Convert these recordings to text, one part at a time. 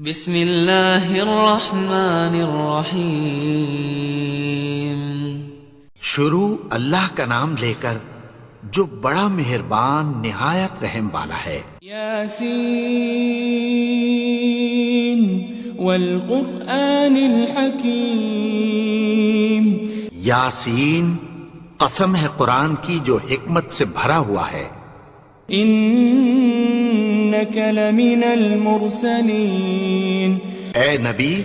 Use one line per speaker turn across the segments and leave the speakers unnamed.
بسم اللہ الرحمن الرحیم۔
شروع اللہ کا نام لے کر جو بڑا مہربان نہایت رحم والا ہے۔
یاسین والقرآن الحکیم۔
یاسین، قسم ہے قرآن کی جو حکمت سے بھرا ہوا ہے۔
انک لمن المرسلین۔
اے نبی،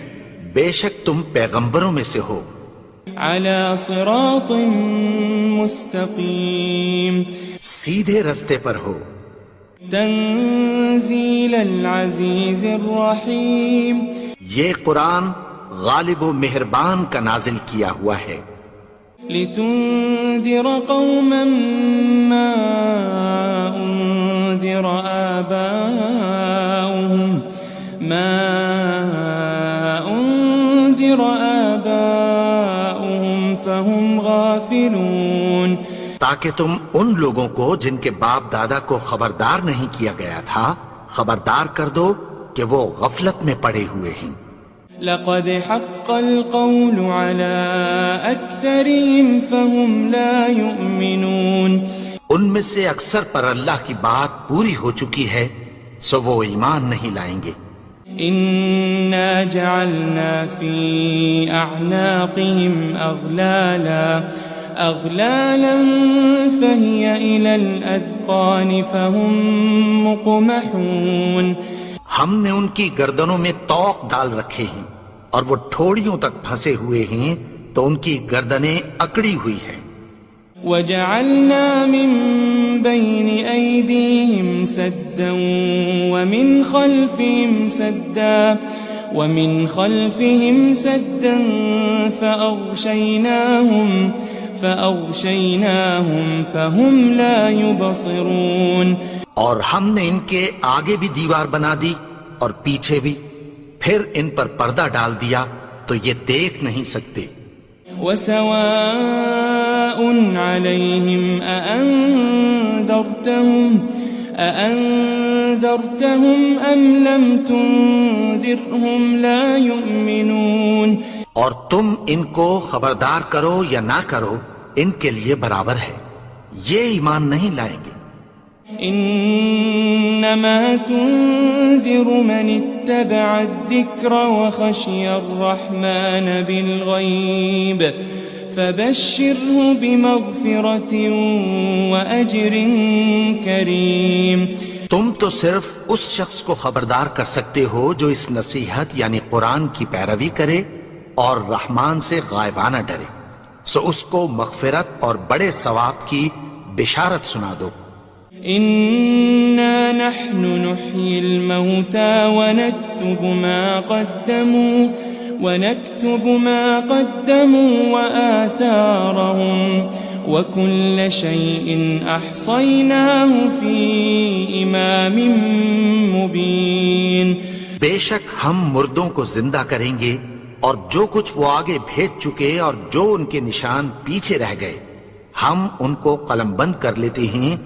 بے شک تم پیغمبروں میں سے ہو۔
علی صراط مستقیم۔
سیدھے رستے پر ہو۔
تنزیل العزیز الرحیم۔
یہ قرآن غالب و مہربان کا نازل کیا ہوا ہے۔
لتنذر قوما ما انذر آباؤهم فهم غافلون۔
تاکہ تم ان لوگوں کو جن کے باپ دادا کو خبردار نہیں کیا گیا تھا خبردار کر دو کہ وہ غفلت میں پڑے ہوئے ہیں۔
لقد حق القول على أكثرهم فهم لا يؤمنون۔
ان میں سے اکثر پر اللہ کی بات پوری ہو چکی ہے سو وہ ایمان نہیں لائیں گے۔
إنا جعلنا في أعناقهم أغلالا فهي إلى الأذقان فهم مقمحون۔
ہم نے ان کی گردنوں میں طوق ڈال رکھے ہیں اور وہ ٹھوڑیوں تک پھنسے ہوئے ہیں تو ان کی گردنیں اکڑی ہوئی ہیں۔
وجعلنا من بين أيديهم سدا ومن خلفهم سدا فأغشيناهم فهم لا يبصرون۔
اور ہم نے ان کے آگے بھی دیوار بنا دی اور پیچھے بھی، پھر ان پر پردہ ڈال دیا تو یہ دیکھ نہیں سکتے۔
وسواء عليهم أأنذرتهم أم لم تنذرهم لا يؤمنون۔
اور تم ان کو خبردار کرو یا نہ کرو ان کے لیے برابر ہے، یہ ایمان نہیں لائیں گے۔
انما تنذر من اتبع الذکر وخشی الرحمن بالغیب فبشره بمغفرة وأجر کریم۔
تم تو صرف اس شخص کو خبردار کر سکتے ہو جو اس نصیحت یعنی قرآن کی پیروی کرے اور رحمان سے غائبانہ ڈرے، سو اس کو مغفرت اور بڑے ثواب کی بشارت سنا دو۔
إنا نحن نحيي الموتى ونكتب ما قدموا وآثارهم وكل شيء أحصيناه في إمام مبين۔
بے شک ہم مردوں کو زندہ کریں گے اور جو کچھ وہ آگے بھیج چکے اور جو ان کے نشان پیچھے رہ گئے ہم ان کو قلم بند کر لیتے ہیں،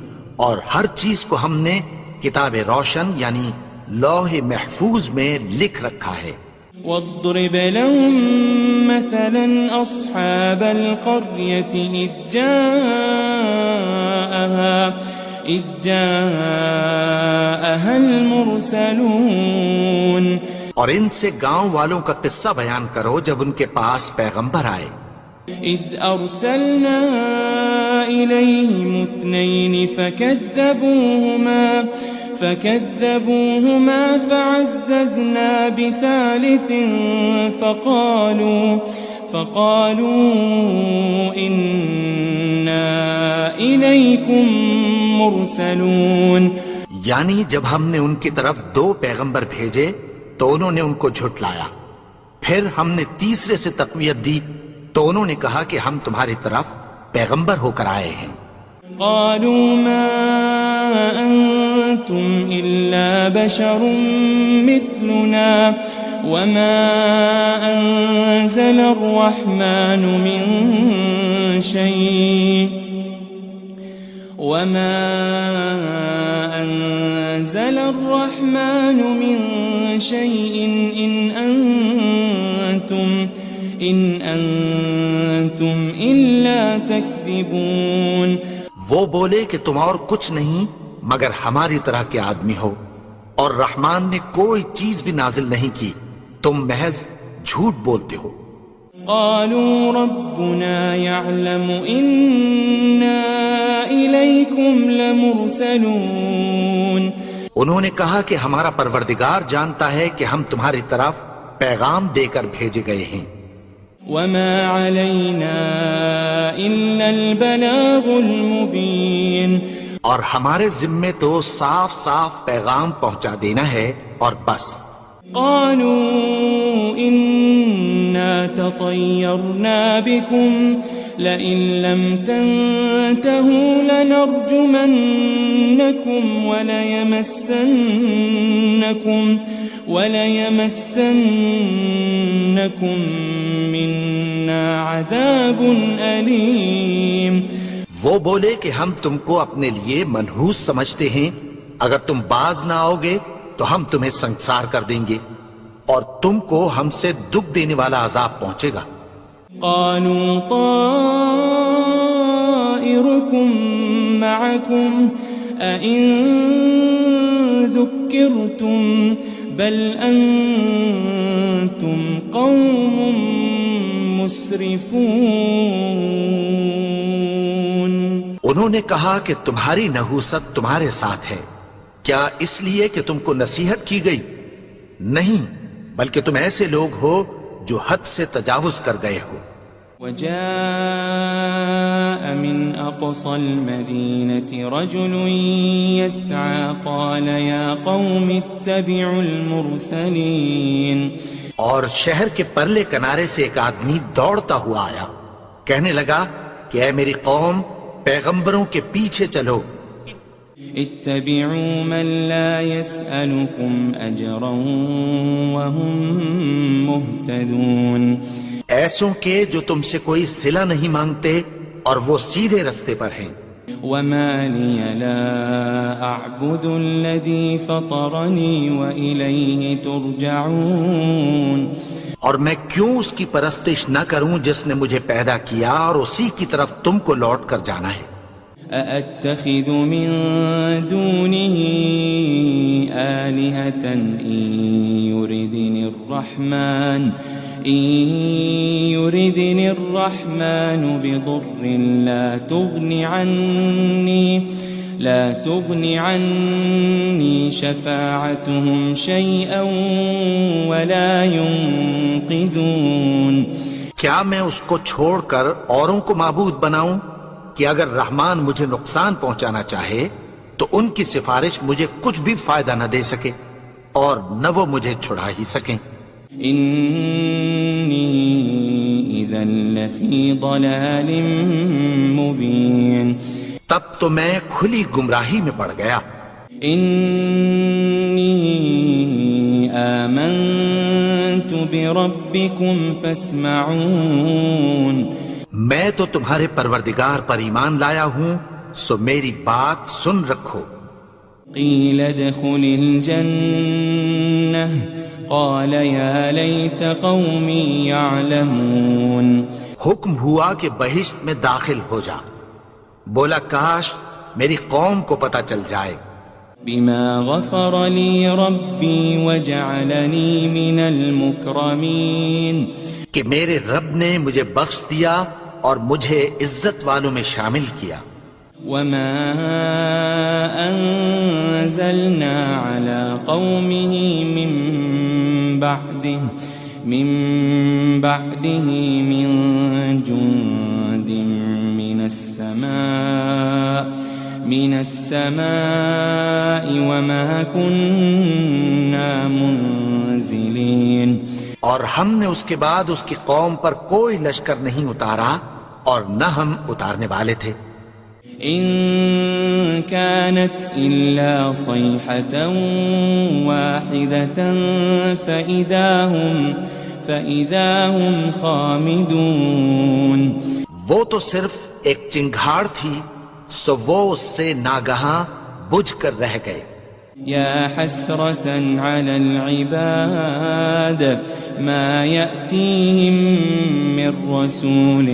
اور ہر چیز کو ہم نے کتاب روشن یعنی لوح محفوظ میں لکھ رکھا ہے۔
واضرب لهم مثلا أصحاب القرية إذ جاءها المرسلون۔
اور ان سے گاؤں والوں کا قصہ بیان کرو جب ان کے پاس پیغمبر آئے۔
إذ أرسلنا إليهم 2 فكذبوهما فعززنا بثالث فقالوا إنا إليكم مرسلون۔
یعنی جب ہم نے ان کی طرف 2 پیغمبر بھیجے تو انہوں نے ان کو جھٹلایا، پھر ہم نے تیسرے سے تقویت دی تو انہوں نے کہا کہ ہم تمہاری طرف پیغمبر ہو کر آئے ہیں۔
قالوا ما أنتم إلا بشر مثلنا وما أنزل الرحمن من شيء وما أنزل الرحمن من شيء إن أنتم إلا تكذبون.
وہ بولے کہ تم اور کچھ نہیں مگر ہماری طرح کے آدمی ہو، اور رحمان نے کوئی چیز بھی نازل نہیں کی، تم محض جھوٹ بولتے ہو.
قالوا ربنا يعلم إنا إليكم لمرسلون.
انہوں نے کہا کہ ہمارا پروردگار جانتا ہے کہ ہم تمہاری طرف پیغام دے کر بھیجے گئے ہیں.
وما علينا إلا البلاغ المبين.
اور ہمارے ذمے تو صاف صاف پیغام پہنچا دینا ہے اور بس.
قالوا إنا تطيرنا بكم لئن لم تنتهوا لنرجمنكم وليمسنكم منا عذاب أليم.
وہ بولے کہ ہم تم کو اپنے لیے منحوس سمجھتے ہیں، اگر تم باز نہ آؤ گے تو ہم تمہیں سنسار کر دیں گے اور تم کو ہم سے دکھ دینے والا عذاب پہنچے گا.
قالوا طائركم معكم أئن ذكرتم بل أنتم قوم مسرفون.
انہوں نے کہا کہ تمہاری نحوست تمہارے ساتھ ہے، کیا اس لیے کہ تم کو نصیحت کی گئی؟ نہیں، بلکہ تم ایسے لوگ ہو جو حد سے تجاوز کر گئے ہو.
وجاء من أقصى المدينة رجل يسعى قال يا قوم اتبعوا المرسلين.
اور شہر کے پرلے کنارے سے ایک آدمی دوڑتا ہوا آیا، کہنے لگا کہ اے میری قوم، پیغمبروں کے پیچھے چلو.
اتبعوا من لا يسألكم أجرا وهم مهتدون.
ایسوں کے جو تم سے کوئی صلہ نہیں مانگتے اور وہ سیدھے رستے پر ہیں.
وما لي لا أعبد الذي فطرني وإليه ترجعون.
اور میں کیوں اس کی پرستش نہ کروں جس نے مجھے پیدا کیا اور اسی کی طرف تم کو لوٹ کر جانا ہے.
أأتخذ من دونه آلهة إن يردني الرحمن بضر لا تغن عني شفاعتهم شيئا ولا ينقذون.
کیا میں اس کو چھوڑ کر اوروں کو معبود بناؤں کہ اگر رحمان مجھے نقصان پہنچانا چاہے تو ان کی سفارش مجھے کچھ بھی فائدہ نہ دے سکے اور نہ وہ مجھے چھڑا ہی سکیں.
إني إذا لفي ضلال مبين.
تب تو میں کھلی گمراہی میں پڑ گیا.
إني آمنت بربكم فاسمعون.
میں تو تمہارے پروردگار پر ایمان لایا ہوں، سو میری بات سن رکھو.
قيل ادخل الجنة قال يا ليت قومي يعلمون.
حکم ہوا کہ بہشت میں داخل ہو جا. بولا کاش میری قوم کو پتہ چل جائے.
بما غفر لي ربي وجعلني من المكرمين.
کہ میرے رب نے مجھے بخش دیا اور مجھے عزت والوں میں شامل کیا.
وما أنزلنا على قومه من بعده من جند من السماء وما كنا منزلين.
اور ہم نے اس کے بعد اس کی قوم پر کوئی لشکر نہیں اتارا اور نہ ہم اتارنے والے تھے.
إن كانت إلا صيحة واحدة فإذا هم خامدون.
وہ تو صرف ایک چنگھاڑ تھی، سو وہ اس سے ناگہاں بجھ کر رہ گئے.
يا حسرة على العباد ما يأتيهم من رسول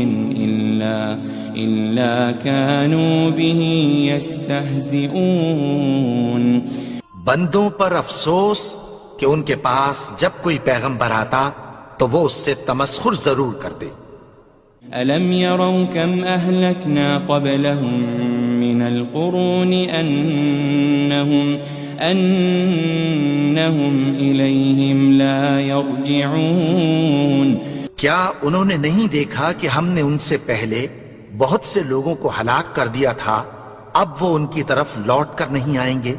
إلا كانوا به يستهزئون.
بندوں پر افسوس کہ ان کے پاس جب کوئی پیغمبر آتا تو وہ اس سے تمسخر ضرور کرتے.
ألم يروا كم أهلكنا قبلهم من القرون أنهم إليهم لا يرجعون.
کیا انہوں نے نہیں دیکھا کہ ہم نے ان سے پہلے بہت سے لوگوں کو ہلاک کر دیا تھا، اب وہ ان کی طرف لوٹ کر نہیں آئیں گے؟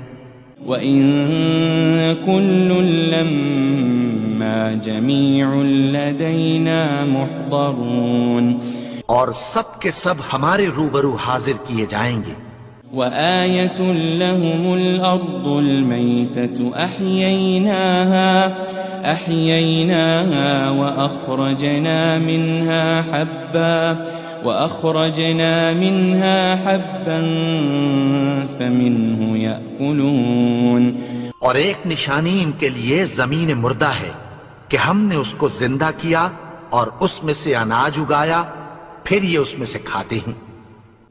وَإِن كُلٌّ لَمَّا جَمِيعٌ لَدَيْنَا مُحْضَرُونَ.
اور سب کے سب ہمارے روبرو حاضر کیے جائیں گے.
وَآيَةٌ لَهُمُ الْأَرْضُ الْمَيْتَةُ أَحْيَيْنَاهَا وَأَخْرَجْنَا مِنْهَا حَبًّا فَمِنْهُ يَأْكُلُونَ.
اور ایک نشانی ان کے لیے زمین مردہ ہے کہ ہم نے اس کو زندہ کیا اور اس میں سے اناج اگایا، پھر یہ اس میں سے کھاتے ہیں.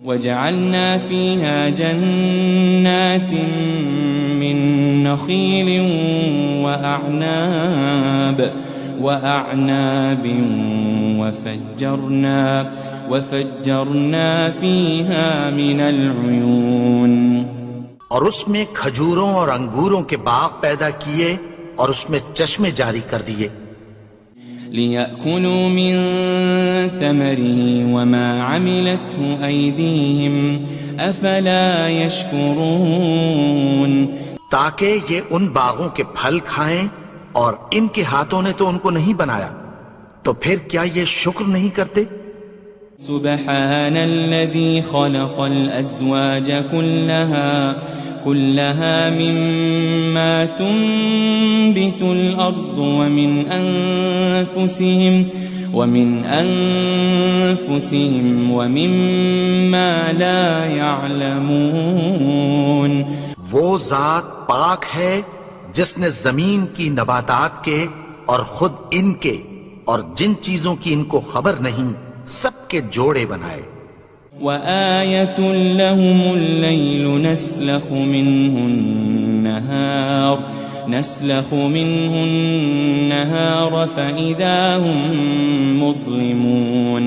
وَجَعَلْنَا فِيهَا جَنَّاتٍ مِّن نَخِيلٍ وَأَعْنَابٍ وَفَجَّرْنَا فِيهَا مِنَ الْعُيُونِ.
اور اس میں کھجوروں اور انگوروں کے باغ پیدا کیے اور اس میں چشمے جاری کر دیے.
لِيَأْكُلُوا مِن ثَمَرِهِ وَمَا عَمِلَتْهُ أَيْدِيهِمْ أَفَلَا يَشْكُرُونَ.
تاکہ یہ ان باغوں کے پھل کھائیں اور ان کے ہاتھوں نے تو ان کو نہیں بنایا، تو پھر کیا یہ شکر نہیں کرتے؟
سبحان الذي خلق الأزواج كلها مما تنبت الأرض ومن أنفسهم ومما لا يعلمون.
وہ ذات پاک ہے جس نے زمین کی نباتات کے اور خود ان کے اور جن چیزوں کی ان کو خبر نہیں سب کے جوڑے بنائے.
وَآيَةٌ لَهُمُ اللَّيْلُ نَسْلَخُ مِنْهُ النَّهَارَ فَإِذَا هُمْ مُظْلِمُونَ.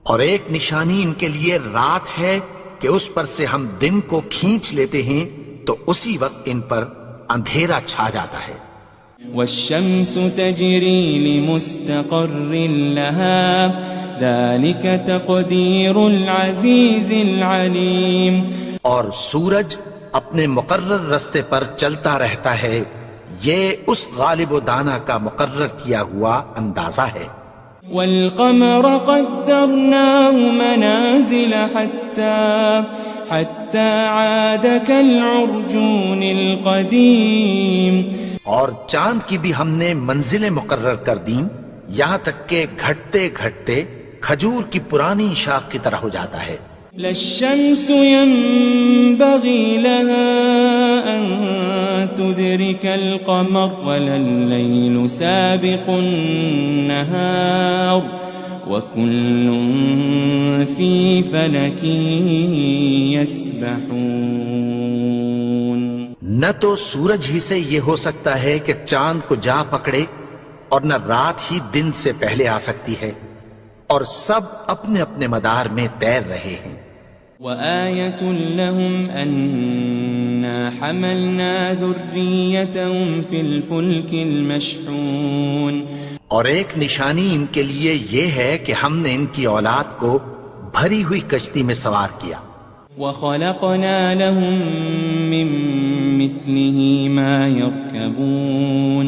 اور ایک نشانی ان کے لیے رات ہے کہ اس پر سے ہم دن کو کھینچ لیتے ہیں تو اسی وقت ان پر اندھیرا چھا جاتا ہے. وَالشَّمْسُ تَجْرِي لِمُسْتَقَرٍّ لَهَا ذَلِكَ تَقْدِيرُ الْعَزِيزِ الْعَلِيمِ.
اور سورج اپنے مقرر رستے پر چلتا رہتا ہے، یہ اس غالب و دانا کا مقرر کیا ہوا اندازہ ہے.
وَالْقَمَرَ قَدَّرْنَاهُ مَنَازِلَ حَتَّى عَادَ كَالْعُرْجُونِ الْقَدِيمِ.
اور چاند کی بھی ہم نے منزلیں مقرر کر دیں، یہاں تک کہ گھٹتے گھٹتے کھجور کی پرانی شاخ کی طرح ہو جاتا ہے.
لَلشَّمْسُ يَنبَغِي لَهَا أَن تُدْرِكَ الْقَمَرَ وَلَا اللَّيْلُ سَابِقُ النَّهَارِ وَكُلٌّ فِي فَلَكٍ يَسْبَحُونَ.
نہ تو سورج ہی سے یہ ہو سکتا ہے کہ چاند کو جا پکڑے، اور نہ رات ہی دن سے پہلے آ سکتی ہے، اور سب اپنے اپنے مدار میں تیر رہے ہیں.
وَآيَةٌ لَهُمْ أَنَّا حَمَلْنَا ذُرِّيَّتَهُمْ فِي الْفُلْكِ الْمَشْحُونِ.
اور ایک نشانی ان کے لیے یہ ہے کہ ہم نے ان کی اولاد کو بھری ہوئی کشتی میں سوار کیا.
وَخَلَقْنَا لَهُم مِّن مِّثْلِهِ مَا يَرْكَبُونَ.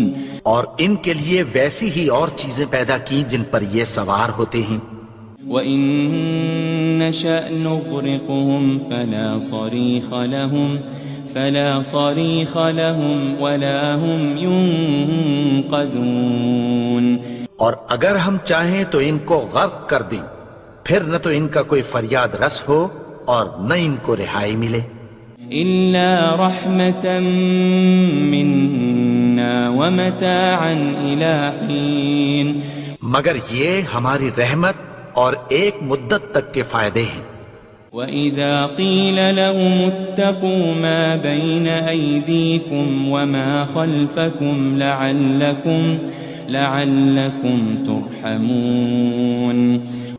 اور ان کے لیے ویسی ہی اور چیزیں پیدا کی جن پر یہ سوار ہوتے ہیں.
وَإِن نَّشَأْ نُغْرِقْهُمْ فَلَا صَرِيخَ لَهُمْ وَلَا هُمْ يُنقَذُونَ.
اور اگر ہم چاہیں تو ان کو غرق کر دیں، پھر نہ تو ان کا کوئی فریاد رس ہو اور نہ ان کو رہائی ملے.
إلا رحمة منا ومتاعا إلى حين
مگر یہ ہماری رحمت اور ایک مدت تک کے فائدے ہیں.
وَإِذَا قِيلَ لَهُمُ اتَّقُوا مَا بَيْنَ أَيْدِيكُمْ وَمَا خَلْفَكُمْ لَعَلَّكُمْ تُرْحَمُونَ.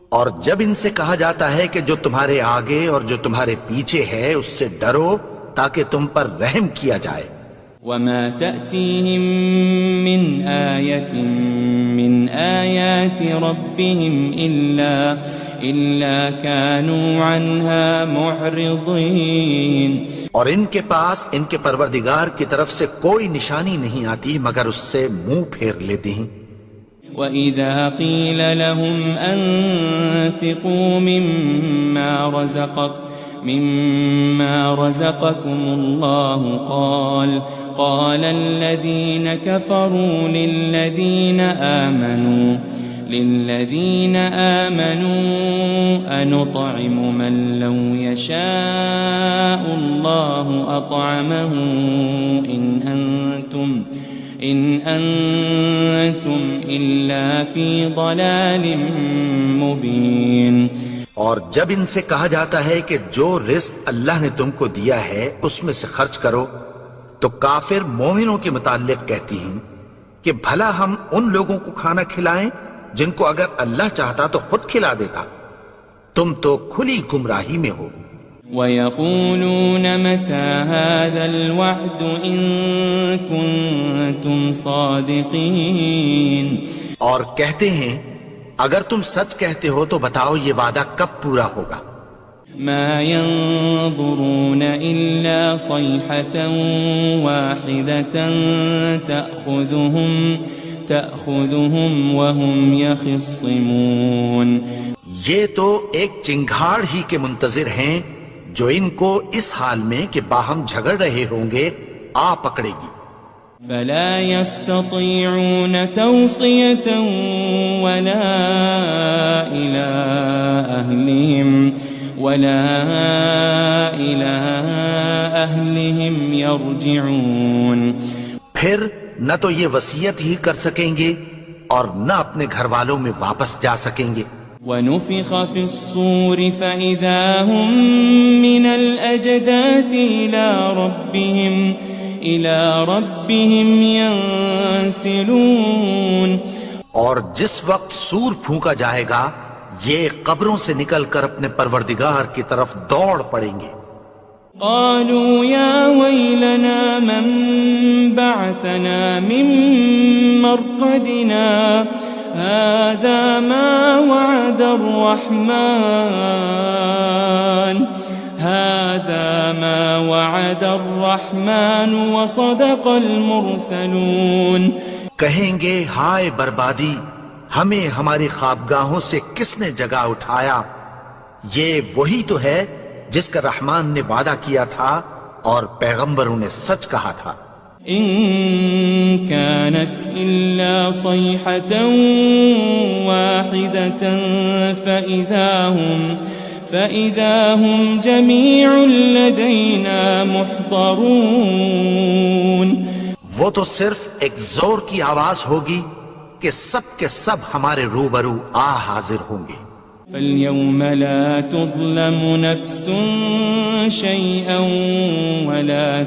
اور جب ان سے کہا جاتا ہے کہ جو تمہارے آگے اور جو تمہارے پیچھے ہے اس سے ڈرو تاکہ تم پر رحم کیا جائے.
وَمَا تَأْتِيهِم مِّنْ آيَةٍ مِّنْ آيَاتِ رَبِّهِمْ إِلَّا كَانُوا عَنْهَا مُعْرِضِينَ.
اور ان کے پاس ان کے پروردگار کی طرف سے کوئی نشانی نہیں آتی مگر اس سے منہ پھیر لیتے ہیں.
وَإِذَا قِيلَ لَهُمْ أَنفِقُوا مِمَّا رَزَقَكُمُ اللَّهُ قَالَ الَّذِينَ كَفَرُوا لِلَّذِينَ آمَنُوا أَنُطْعِمُ مَن لَّوْ يَشَاءُ اللَّهُ أَطْعَمَهُ إِنْ أَنْتُمْ إِلَّا فِي ضَلَالٍ مُبِينٍ.
اور جب ان سے کہا جاتا ہے کہ جو رزق اللہ نے تم کو دیا ہے اس میں سے خرچ کرو تو کافر مومنوں کے متعلق کہتی ہیں کہ بھلا ہم ان لوگوں کو کھانا کھلائیں جن کو اگر اللہ چاہتا تو خود کھلا دیتا. تم تو کھلی گمراہی میں ہو.
وَيَقُولُونَ مَتَى هَذَا الْوَعْدُ إِن كُنتُمْ صَادِقِينَ.
اور کہتے ہیں اگر تم سچ کہتے ہو تو بتاؤ یہ وعدہ کب پورا ہوگا.
مَا يَنظُرُونَ إِلَّا صَيْحَةً وَاحِدَةً تَأْخُذُهُمْ وَهُمْ يَخِصِّمُونَ.
یہ تو ایک چنگھاڑ ہی کے منتظر ہیں جو ان کو اس حال میں کہ باہم جھگڑ رہے ہوں گے آ پکڑے گی.
فلا يستطيعون توصية ولا إلى أهلهم يرجعون.
پھر نہ تو یہ وصیت ہی کر سکیں گے اور نہ اپنے گھر والوں میں واپس جا سکیں گے.
وَنُفِخَ فِي الصُّورِ فَإِذَا هُم مِّنَ الْأَجْدَاثِ إِلَى رَبِّهِمْ يَنسِلُونَ.
اور جس وقت سور پھونکا جائے گا یہ قبروں سے نکل کر اپنے پروردگار کی طرف دوڑ پڑیں گے.
قالوا يا ويلنا من بعثنا من مرقدنا هذا ما وعد الرحمن وصدق المرسلون.
کہیں گے ہائے بربادی، ہمیں ہماری خوابگاہوں سے کس نے جگا اٹھایا. یہ وہی تو ہے جس کا رحمان نے وعدہ کیا تھا اور پیغمبروں نے سچ کہا تھا.
ان كانت الا صيحة واحدة فإذا هم جميع لدينا محضرون.
وہ تو صرف ایک زور کی آواز ہوگی کہ سب کے سب ہمارے روبرو حاضر ہوں گے.
فاليوم لا تظلم نفس شيئا ولا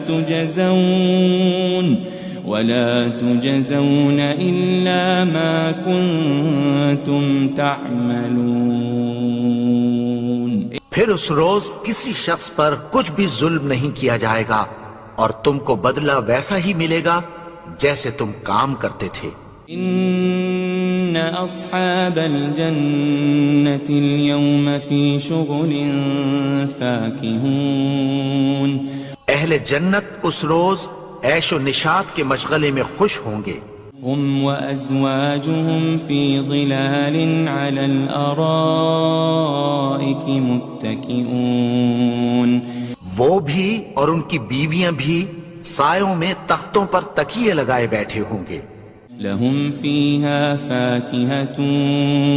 تجزون إلا ما كنتم تعملون.
پھر اس روز کسی شخص پر کچھ بھی ظلم نہیں کیا جائے گا اور تم کو بدلہ ویسا ہی ملے گا جیسے تم کام کرتے تھے.
ان اصحاب الجنة اليوم في شغل فاكهون.
اہل جنت اس روز عیش و نشاط کے مشغلے میں خوش ہوں گے.
هم وازواجهم في ظلال على الارائك متكئون.
وہ بھی اور ان کی بیویاں بھی سایوں میں تختوں پر تکیے لگائے بیٹھے ہوں گے.
لهم فيها فاكهة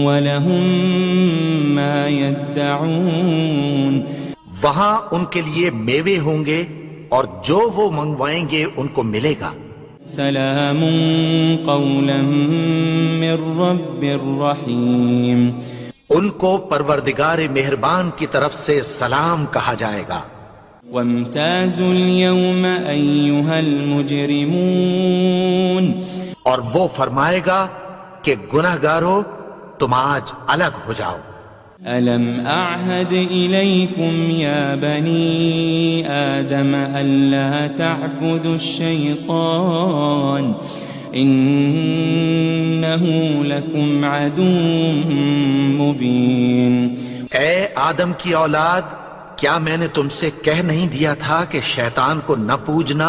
ولهم ما يدعون.
وہاں ان کے لیے میوے ہوں گے اور جو وہ منگوائیں گے ان کو ملے گا۔
سلام قولا من رب الرحیم،
ان کو پروردگار مہربان کی طرف سے سلام کہا جائے گا۔
وامتازوا اليوم ایھا المجرمون،
اور وہ فرمائے گا کہ گنہگارو تم آج الگ ہو جاؤ۔
ألم أعهد إليكم يا بني آدم ألا تعبدوا الشيطان إنه لكم عدو مبين۔
اے آدم کی اولاد، کیا میں نے تم سے کہہ نہیں دیا تھا کہ شیطان کو نہ پوجنا،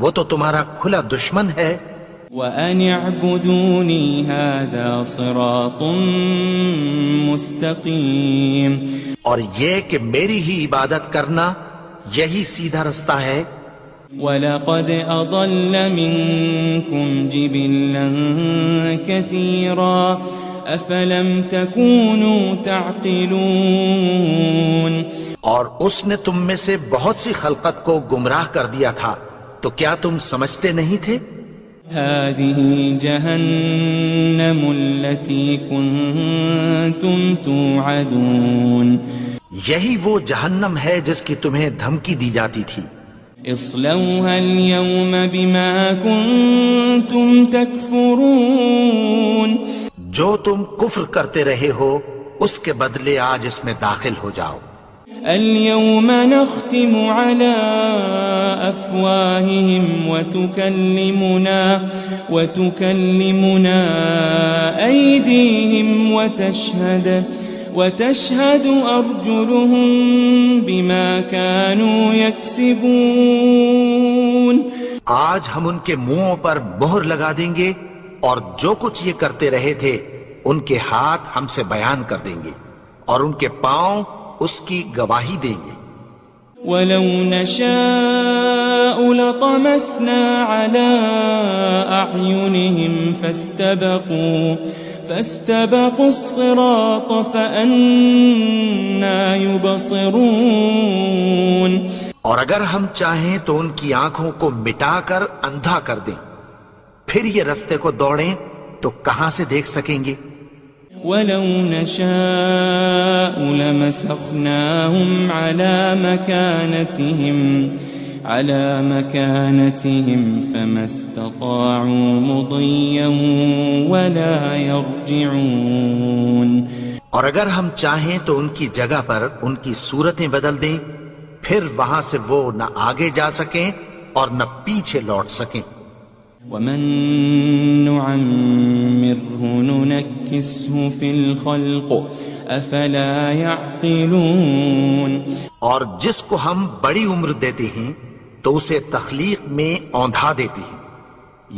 وہ تو تمہارا کھلا دشمن ہے۔
وَأَنِ اعْبُدُونِي هَذَا صِرَاطٌ مُسْتَقِيمٌ،
اور یہ کہ میری ہی عبادت کرنا یہی سیدھا رستہ ہے۔
وَلَقَدْ أَضَلَّ مِنكُمْ جِبِلًّا كَثِيرًا أَفَلَمْ تَكُونُوا تَعْقِلُونَ،
اور اس نے تم میں سے بہت سی خلقت کو گمراہ کر دیا تھا، تو کیا تم سمجھتے نہیں تھے؟
هذه جهنم التي كنتم توعدون،
یہی وہ جہنم ہے جس کی تمہیں دھمکی دی جاتی تھی۔
اصلوها اليوم بما كنتم تكفرون،
جو تم کفر کرتے رہے ہو اس کے بدلے آج اس میں داخل ہو جاؤ۔
اليوم نختم على أفواههم وتكلمنا أيديهم وتشهد أرجلهم بما كانوا يكسبون،
آج ہم ان کے منہوں پر مہر لگا دیں گے اور جو کچھ یہ کرتے رہے تھے ان کے ہاتھ ہم سے بیان کر دیں گے اور ان کے پاؤں اس کی گواہی دیں گے۔
وَلَوْ نَشَاءُ لَطَمَسْنَا عَلَىٰ أَعْيُنِهِمْ فَاسْتَبَقُوا الصِّرَاطَ فَأَنَّىٰ يُبْصِرُونَ،
اور اگر ہم چاہیں تو ان کی آنکھوں کو مٹا کر اندھا کر دیں، پھر یہ رستے کو دوڑیں تو کہاں سے دیکھ سکیں گے؟
وَلَوْ نَشَاءُ لَمَسَخْنَاهُمْ عَلَى مَكَانَتِهِمْ فَمَا اسْتَطَاعُوا مُضِيًّا وَلَا يَرْجِعُونَ،
اور اگر ہم چاہیں تو ان کی جگہ پر ان کی صورتیں بدل دیں، پھر وہاں سے وہ نہ آگے جا سکیں اور نہ پیچھے لوٹ سکیں۔
وَمَن نُعَمِّرْهُ نُنَكِّسْهُ فِي الْخَلْقِ أَفَلَا يَعْقِلُونَ،
اور جس کو ہم بڑی عمر دیتے ہیں تو اسے تخلیق میں اوندھا دیتے ہیں،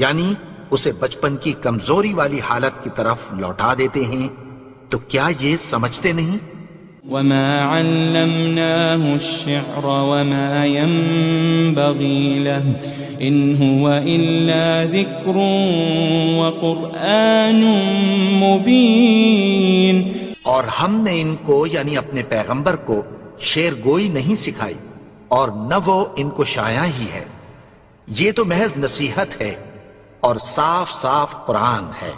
یعنی اسے بچپن کی کمزوری والی حالت کی طرف لوٹا دیتے ہیں، تو کیا یہ سمجھتے نہیں؟
وَمَا عَلَّمْنَاهُ الشِّعْرَ وَمَا يَنبَغِي لَهُ إِنْ هُوَ إِلَّا ذِكْرٌ وَقُرْآنٌ مُبِينٌ،
اور ہم نے ان کو یعنی اپنے پیغمبر کو شعر گوئی نہیں سکھائی اور نہ وہ ان کو شایع ہی ہے، یہ تو محض نصیحت ہے اور صاف صاف قرآن ہے۔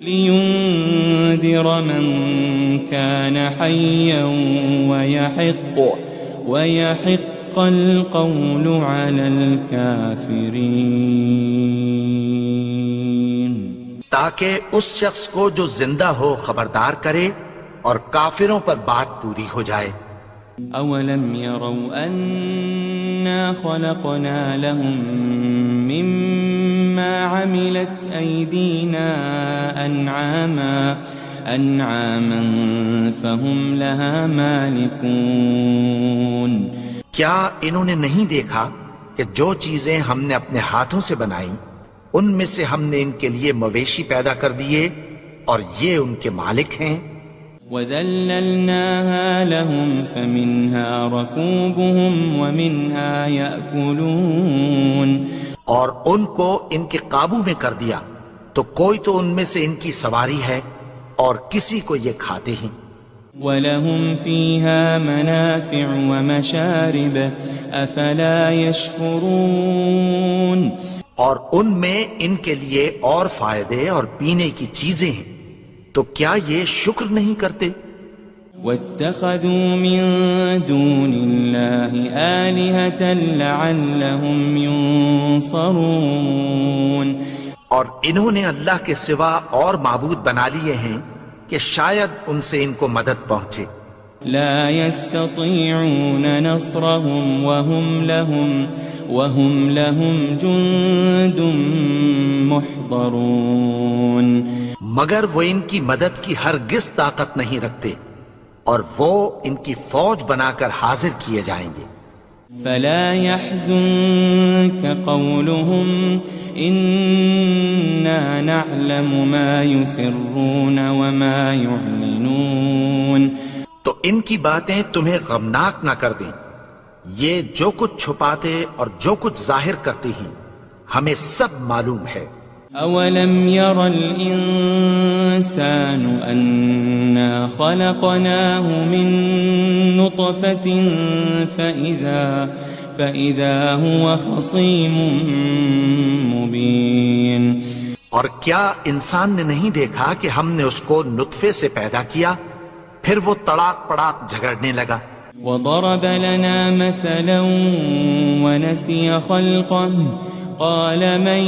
لِيُنذِرَ مَن كَانَ حَيًّا وَيَحِقَّ الْقَوْلُ عَلَى الْكَافِرِينَ،
تاکہ اس شخص کو جو زندہ ہو خبردار کرے اور کافروں پر بات پوری ہو جائے۔
أَوَلَمْ يَرَوْا أَنَّا خَلَقْنَا لَهُم مِّمَّا عَمِلَتْ أَيْدِينَا أَنْعَامًا فَهُمْ لَهَا مَالِكُونَ،
کیا انہوں نے نہیں دیکھا کہ جو چیزیں ہم نے اپنے ہاتھوں سے بنائیں ان میں سے ہم نے ان کے لیے مویشی پیدا کر دیے اور یہ ان کے مالک ہیں۔
وَذَلَّلْنَاهَا لَهُمْ فَمِنْهَا رَكُوبُهُمْ وَمِنْهَا يَأْكُلُونَ،
اور ان کو ان کے قابو میں کر دیا تو کوئی تو ان میں سے ان کی سواری ہے اور کسی کو یہ کھاتے ہیں۔
وَلَهُمْ فِيهَا مَنَافِعُ وَمَشَارِبُ أَفَلَا يَشْكُرُونَ
اور ان میں ان کے لیے اور فائدے اور پینے کی چیزیں ہیں، تو کیا یہ شکر نہیں کرتے؟
وَاتَّخَذُوا مِن دُونِ اللَّهِ آلِهَةً لَعَلَّهُمْ يُنصَرُونَ
اور انہوں نے اللہ کے سوا اور معبود بنا لیے ہیں کہ شاید ان سے ان کو مدد پہنچے۔
لا يستطيعون نصرهم وهم لهم جند محضرون
مگر وہ ان کی مدد کی ہرگز طاقت نہیں رکھتے، اور وہ ان کی فوج بنا کر حاضر کیے جائیں گے۔
فلا يحزنك قولهم إنا نعلم ما يسرون وما يعلنون
تو ان کی باتیں تمہیں غمناک نہ کر دیں، یہ جو کچھ چھپاتے اور جو کچھ ظاہر کرتے ہیں ہمیں سب معلوم ہے۔
أولم ير الإنسان أنا خلقناه من نطفة فإذا هو خصيم مبين
اور کیا انسان نے نہیں دیکھا کہ ہم نے اس کو نطفے سے پیدا کیا، پھر وہ تڑاک پڑاک جھگڑنے لگا۔
وضرب لنا مثلا ونسي خلقه قال من